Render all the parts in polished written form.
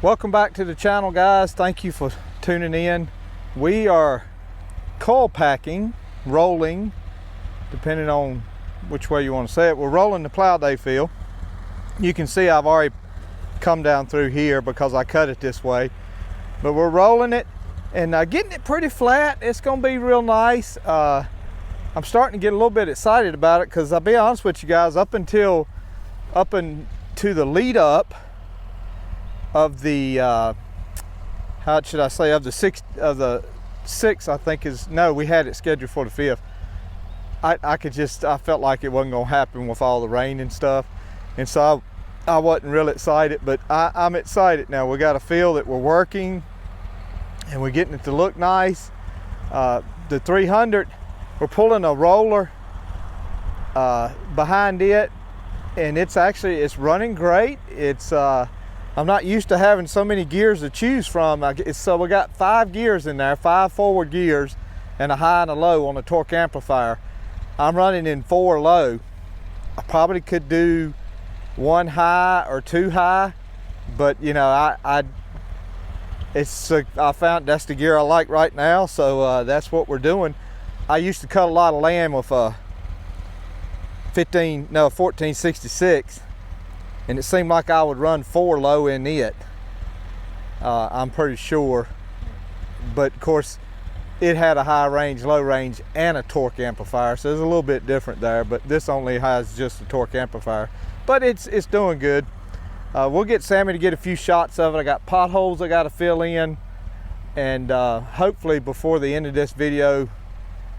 Welcome back to the channel, guys. Thank you for tuning in. We are coil packing, rolling, depending on which way you want to say it. We're rolling the plow day field. You can see I've already come down through here because I cut it this way, but we're rolling it and getting it pretty flat. It's gonna be real nice. I'm starting to get a little bit excited about it because I'll be honest with you guys, up into the lead up of the how should I say, of the six, I think is, no, we had it scheduled for the 5th. I felt like it wasn't gonna happen with all the rain and stuff, and so I wasn't real excited, but I'm excited now. We got a field that we're working and we're getting it to look nice. The 300, we're pulling a roller behind it, and it's running great. I'm not used to having so many gears to choose from. So we got 5 gears in there, 5 forward gears, and a high and a low on the torque amplifier. I'm running in 4 low. I probably could do 1 high or 2 high, but you know, I found that's the gear I like right now, so that's what we're doing. I used to cut a lot of land with a 1466, and it seemed like I would run 4 low in it. I'm pretty sure, but of course it had a high range, low range, and a torque amplifier, so it's a little bit different there, but this only has just a torque amplifier, but it's doing good. We'll get Sammy to get a few shots of it. I got potholes I got to fill in, and hopefully before the end of this video,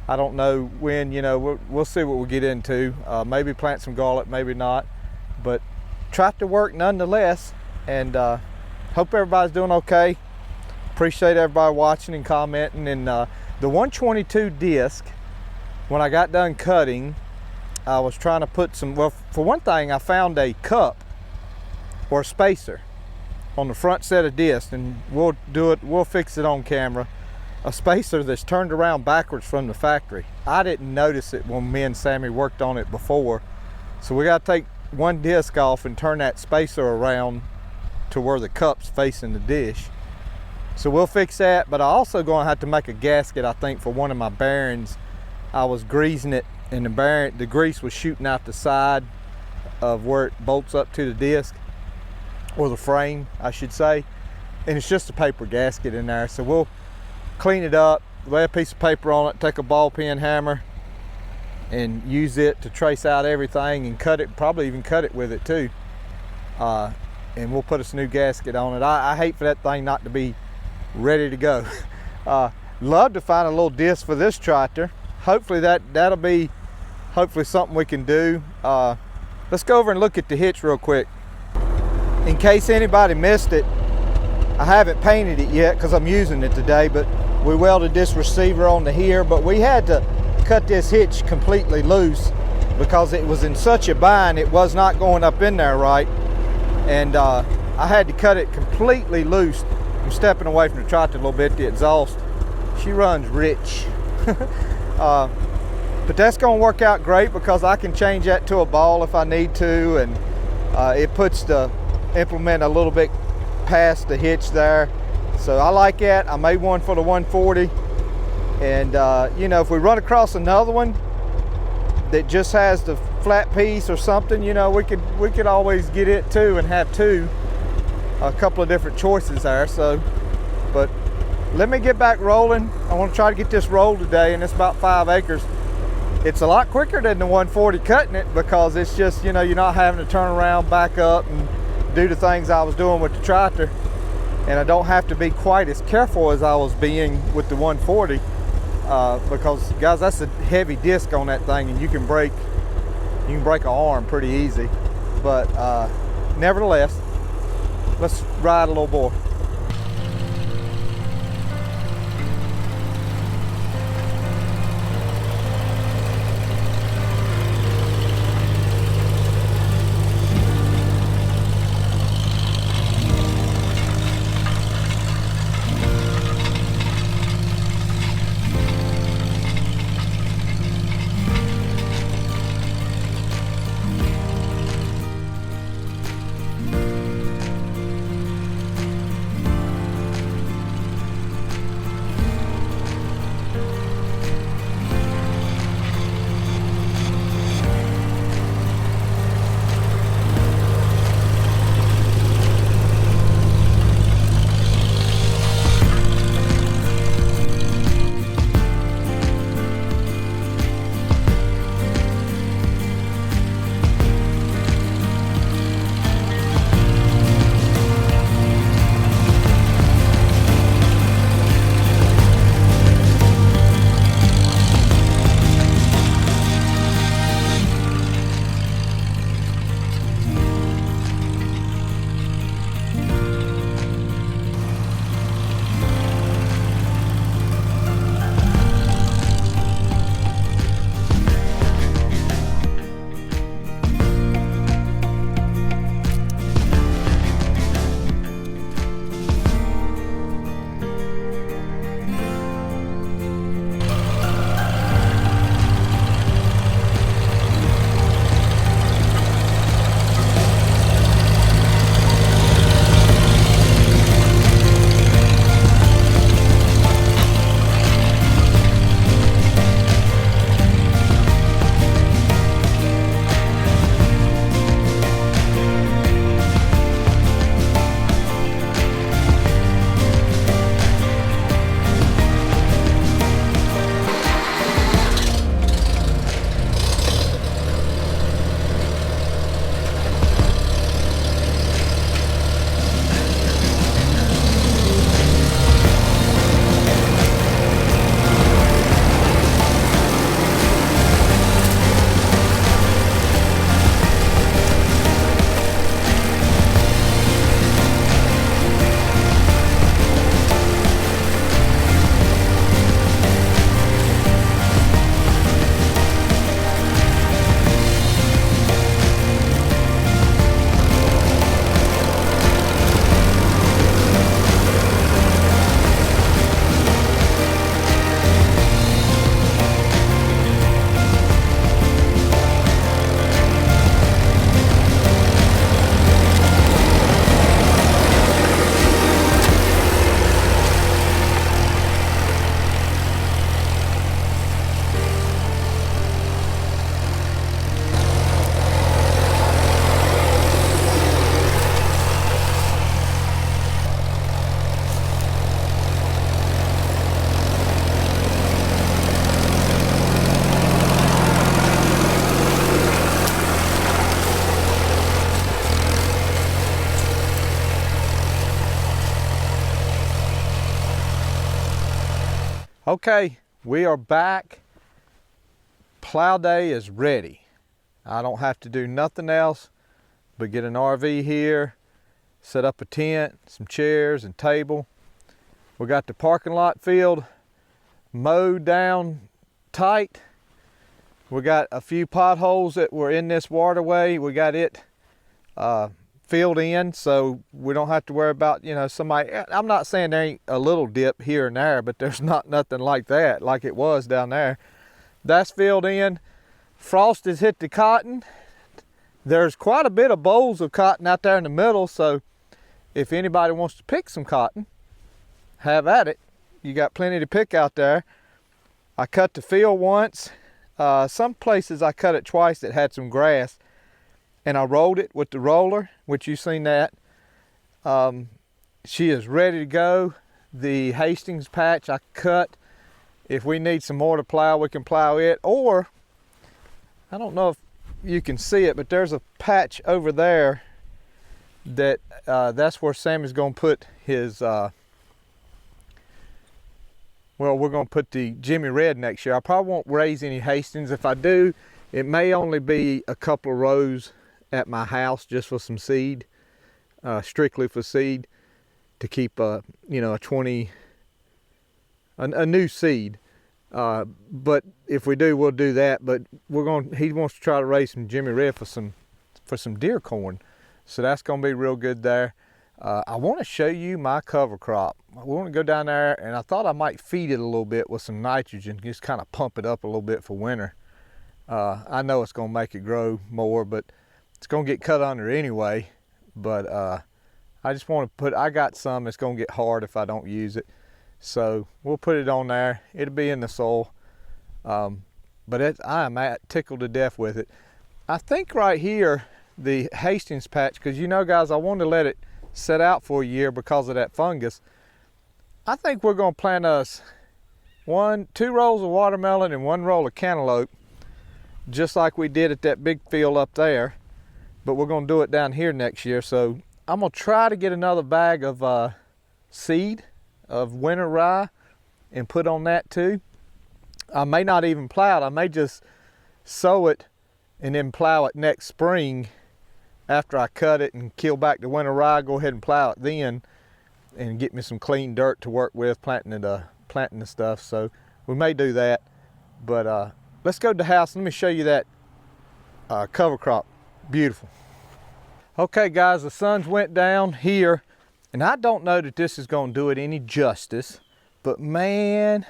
I don't know when, you know, we'll see what we'll get into. Maybe plant some garlic, maybe not, but tractor work nonetheless, and hope everybody's doing okay. Appreciate everybody watching and commenting. And the 122 disc, when I got done cutting, I was trying to put some, well, for one thing, I found a cup or a spacer on the front set of discs, and we'll fix it on camera. A spacer that's turned around backwards from the factory. I didn't notice it when me and Sammy worked on it before, so we got to take one disc off and turn that spacer around to where the cup's facing the dish. So we'll fix that, but I also going to have to make a gasket, I think, for one of my bearings. I was greasing it, and the grease was shooting out the side of where it bolts up to the disc, or the frame, I should say, and it's just a paper gasket in there. So we'll clean it up, lay a piece of paper on it, take a ball peen hammer and use it to trace out everything and cut it, probably even cut it with it too, and we'll put a new gasket on it. I hate for that thing not to be ready to go. Love to find a little disc for this tractor. Hopefully that'll be something we can do. Let's go over and look at the hitch real quick. In case anybody missed it, I haven't painted it yet because I'm using it today, but we welded this receiver onto here, but we had to cut this hitch completely loose because it was in such a bind, it was not going up in there right, and I had to cut it completely loose. I'm stepping away from the tractor a little bit. The exhaust, she runs rich. But that's going to work out great because I can change that to a ball if I need to, and it puts the implement a little bit past the hitch there, so I like that. I made one for the 140, and you know, if we run across another one that just has the flat piece or something, you know, we could always get it too and have a couple of different choices there. So, but let me get back rolling. I want to try to get this rolled today, and it's about 5 acres. It's a lot quicker than the 140 cutting it because it's just, you know, you're not having to turn around, back up, and do the things I was doing with the tractor, and I don't have to be quite as careful as I was being with the 140 because, guys, that's a heavy disc on that thing, and you can break an arm pretty easy. But nevertheless, let's ride a little boy. Okay, we are back. Plow day is ready. I don't have to do nothing else but get an RV here, set up a tent, some chairs and table. We got the parking lot filled, mowed down tight. We got a few potholes that were in this waterway. We got it filled in, so we don't have to worry about, you know, somebody. I'm not saying there ain't a little dip here and there, but there's not nothing like that, like it was down there. That's filled in. Frost has hit the cotton. There's quite a bit of bowls of cotton out there in the middle, so if anybody wants to pick some cotton, have at it. You got plenty to pick out there. I cut the field once. Some places I cut it twice that had some grass, and I rolled it with the roller, which you've seen that. She is ready to go. The Hastings patch I cut. If we need some more to plow, we can plow it. Or, I don't know if you can see it, but there's a patch over there that that's where Sammy's gonna put his, well, we're gonna put the Jimmy Red next year. I probably won't raise any Hastings. If I do, it may only be a couple of rows at my house just for some seed, strictly for seed, to keep you know, a new seed. But if we do, we'll do that. But he wants to try to raise some Jimmy Red for some deer corn, so that's gonna be real good there. I want to show you my cover crop. We want to go down there, and I thought I might feed it a little bit with some nitrogen, just kind of pump it up a little bit for winter. I know it's gonna make it grow more, but it's gonna get cut under anyway. But I just want to I got some that's gonna get hard if I don't use it. So we'll put it on there. It'll be in the soil. But I am tickled to death with it. I think right here, the Hastings patch, because you know guys, I wanted to let it set out for a year because of that fungus. I think we're gonna plant us 2 rows of watermelon and 1 roll of cantaloupe, just like we did at that big field up there. But we're gonna do it down here next year. So I'm gonna try to get another bag of seed of winter rye and put on that too. I may not even plow it. I may just sow it and then plow it next spring after I cut it and kill back the winter rye. Go ahead and plow it then and get me some clean dirt to work with planting the stuff. So we may do that. But let's go to the house. Let me show you that cover crop. Beautiful. Okay guys, the sun's went down here, and I don't know that this is going to do it any justice, but man,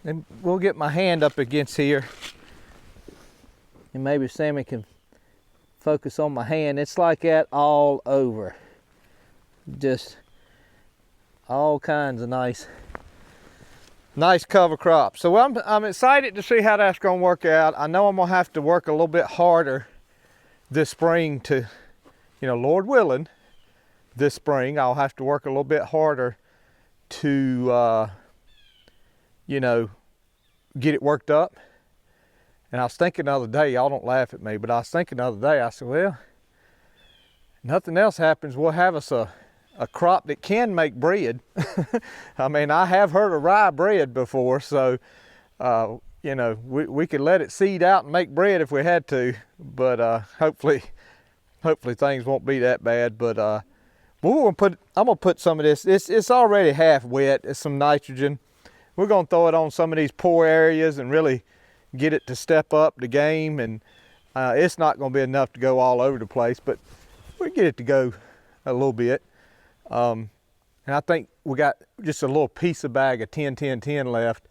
and we'll get my hand up against here, and maybe Sammy can focus on my hand. It's like that all over, just all kinds of nice cover crop. So I'm excited to see how that's going to work out. I know I'm going to have to work a little bit harder this spring to, you know, Lord willing, this spring I'll have to work a little bit harder to you know, get it worked up. And I was thinking the other day, y'all don't laugh at me, but I was thinking the other day, I said, well, nothing else happens, we'll have us a crop that can make bread. I mean, I have heard of rye bread before, so you know, we could let it seed out and make bread if we had to, but hopefully things won't be that bad. But I'm gonna put some of this. It's already half wet. It's some nitrogen. We're gonna throw it on some of these poor areas and really get it to step up the game. And it's not gonna be enough to go all over the place, but we get it to go a little bit. And I think we got just a little piece of bag of 10-10-10 left.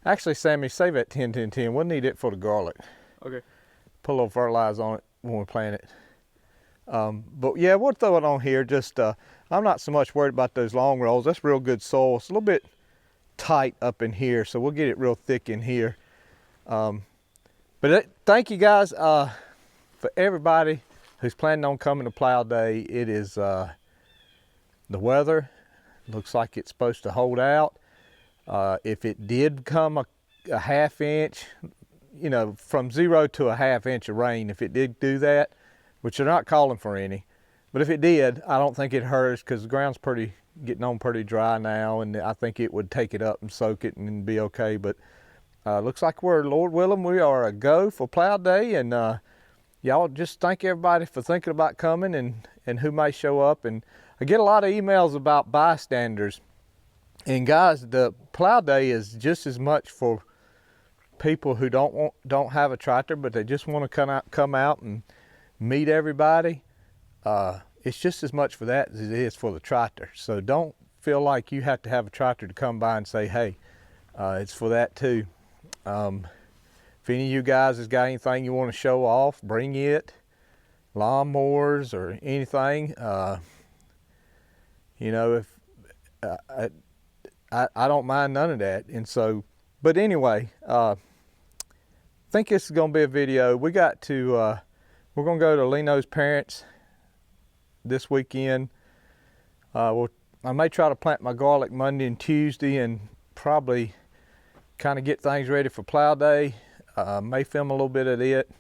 Actually, Sammy, save that 10-10-10. We'll need it for the garlic. Okay. Put a little fertilizer on it when we plant it. But yeah, we'll throw it on here. Just I'm not so much worried about those long rolls. That's real good soil. It's a little bit tight up in here, so we'll get it real thick in here. Thank you guys for everybody who's planning on coming to Plow Day. It is the weather looks like it's supposed to hold out. If it did come a half inch, you know, from 0 to a half inch of rain, if it did do that, which they're not calling for any, but if it did, I don't think it hurts because the ground's pretty getting on pretty dry now, and I think it would take it up and soak it and be okay. But looks like we're, Lord willing, we are a go for plow day, and y'all just thank everybody for thinking about coming and who may show up. And I get a lot of emails about bystanders, and guys, the plow day is just as much for people who don't have a tractor, but they just want to come out and meet everybody. It's just as much for that as it is for the tractor. So don't feel like you have to have a tractor to come by and say, hey, it's for that too. If any of you guys has got anything you want to show off, bring it. Lawnmowers or anything. You know, if I don't mind none of that. And so, but anyway, I think this is going to be a video. We got to, we're going to go to Leno's parents this weekend. I may try to plant my garlic Monday and Tuesday and probably kind of get things ready for plow day. May film a little bit of it.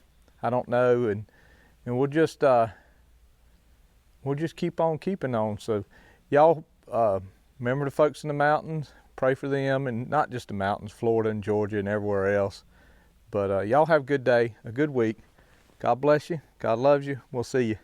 I don't know. And we'll just keep on keeping on. So y'all remember the folks in the mountains, pray for them, and not just the mountains, Florida and Georgia and everywhere else. But y'all have a good day, a good week. God bless you. God loves you. We'll see you.